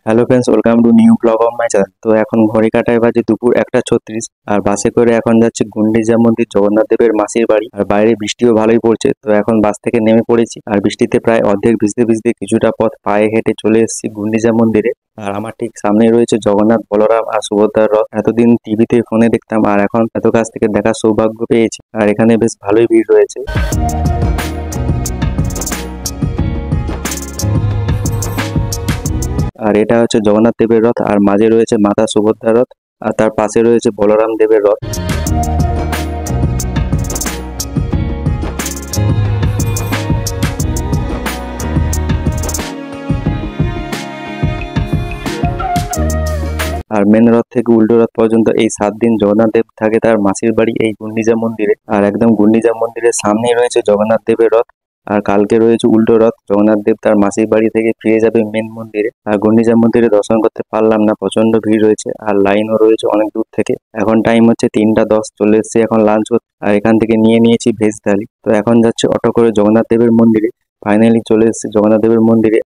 Hello friends, welcome to new blog of my channel. তো এখন ঘড়ি কাটায় বাজে দুপুর 1:36 আর বাসে করে এখন যাচ্ছে গুন্ডিচা মন্দির জগন্নাথ দেবের মাসির বাড়ি। আর বাইরে বৃষ্টিও ভালোই পড়ছে, তো এখন বাস থেকে নেমে পড়েছি আর বৃষ্টিতে প্রায় অর্ধেক ভিজতে ভিজতে কিছুটা পথ পায়ে হেঁটে চলে এসেছি গুন্ডিচা মন্দিরে। আর আমার ঠিক সামনেই রয়েছে জগন্নাথ, বলরাম আর সুভদ্রার রথ। এতদিন টিভিতে ফোনে দেখতাম আর এখন এত কাছ থেকে দেখার সৌভাগ্য পেয়েছি। আর এখানে বেশ ভালোই ভিড় রয়েছে। আর এটা হচ্ছে জগন্নাথ দেবের রথ, আর মাঝে রয়েছে মাতা সুভদ্রার রথ, আর তার পাশে রয়েছে বলরাম দেবের রথ। আর মেন রথ থেকে উল্টো রথ পর্যন্ত এই 7 দিন জগন্নাথ দেব থাকে তার মাসির বাড়ি এই গুন্ডিচা মন্দিরে। আর একদম গুন্ডিচা মন্দিরের সামনেই রয়েছে জগন্নাথ দেবের রথ। আর কালকে রয়েছে উল্টো রথ, জগন্নাথ দেব তার মাসির বাড়ি থেকে ফিরে যাবে মেন মন্দিরে। আর গুন্ডিচা মন্দিরে দর্শন করতে পারলাম না, প্রচন্ড ভিড় রয়েছে আর লাইনও রয়েছে অনেক দূর থেকে। এখন টাইম হচ্ছে 3টা 10, চলে এসেছি এখন লাঞ্চ করতে। আর এখান থেকে নিয়ে নিয়েছি ভেজ থালি। তো এখন যাচ্ছে অটো করে জগন্নাথ দেবের মন্দিরে। ফাইনালি চলে এসেছি জগন্নাথ দেবের মন্দিরে।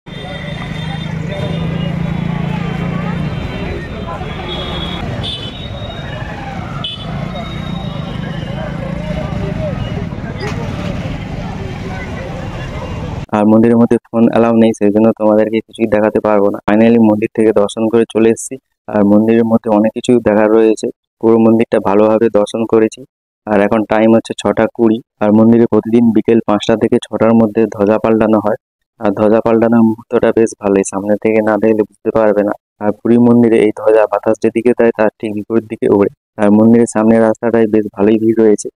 আর মন্দিরের মধ্যে ফোন অ্যালাউ নেই, সেই জন্য তোমাদেরকে কিছুই দেখাতে পারবো না। ফাইনালি মন্দির থেকে দর্শন করে চলে এসেছি। আর মন্দিরের মধ্যে অনেক কিছু দেখার রয়েছে, পুরো মন্দিরটা ভালোভাবে দর্শন করেছি। আর এখন টাইম হচ্ছে 6টা 20। আর মন্দিরে প্রতিদিন বিকেল 5টা থেকে 6টার মধ্যে ধ্বজা পাল্টানো হয়। আর ধ্বজা পাল্টানোর মুহূর্তটা বেশ ভালোই, সামনে থেকে না দেখলে বুঝতে পারবে না। আর পুরী মন্দিরে এই ধ্বজা বাতাস যেদিকে দেয় তার ঠিক বিপরীত দিকে ওড়ে। আর মন্দিরের সামনের রাস্তাটায় বেশ ভালোই ভিড় রয়েছে।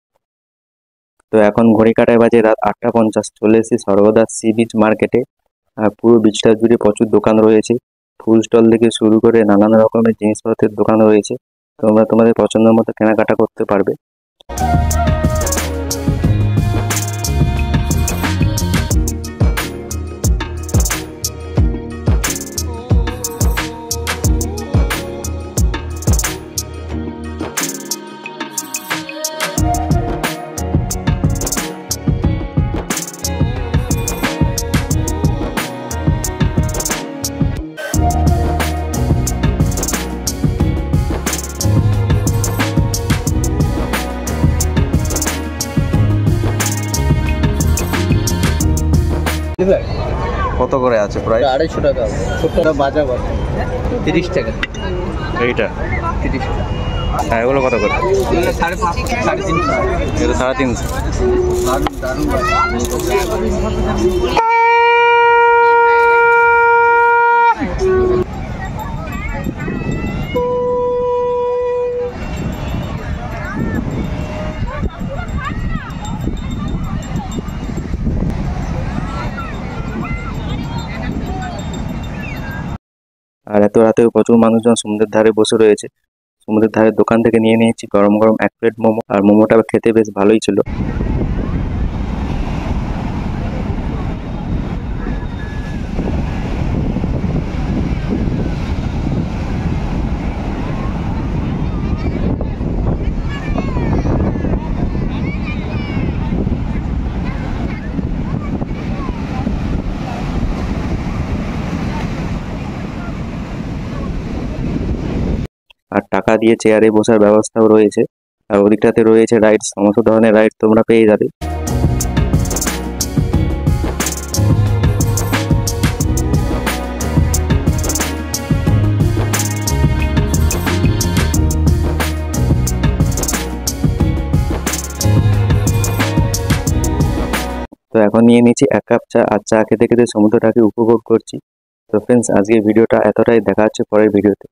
তো এখন ঘড়ি কাটায় বাজে রাত 8টা 50, চলে এসেছি সর্বদা সি বিচ মার্কেটে। আর পুরো বিচটা জুড়ে প্রচুর দোকান রয়েছে, ফুল স্টল থেকে শুরু করে নানান রকমের জিনিসপত্রের দোকান রয়েছে। তোমরা তোমাদের পছন্দের মতো কেনাকাটা করতে পারবে। কত করে আছে প্রায়? 250 টাকা। ছোটটা বাজা কত? 30 টাকা। এইটা 30 টাকা। হ্যাঁ, এগুলো কত করে? 550 350। এটা 350। আর এত রাতেও প্রচুর মানুষজন সমুদ্রের ধারে বসে রয়েছে। সমুদ্রের ধারে দোকান থেকে নিয়ে নিয়েছি গরম গরম 1 প্লেট মোমো। আর মোমোটা খেতে বেশ ভালোই ছিল। আর টাকা দিয়ে চেয়ারে বসার ব্যবস্থাও রয়েছে। আর ওদিকটাতে রয়েছে রাইড, সমস্ত ধরনের রাইড তোমরা পেয়ে যাবে। তো এখন নিয়ে নিচ্ছি 1 কাপ চা, আর চা খেতে খেতে সমুদ্রটাকে উপভোগ করছি। তো ফ্রেন্ডস, আজকের ভিডিওটা এতটাই, দেখা হচ্ছে পরের ভিডিওতে।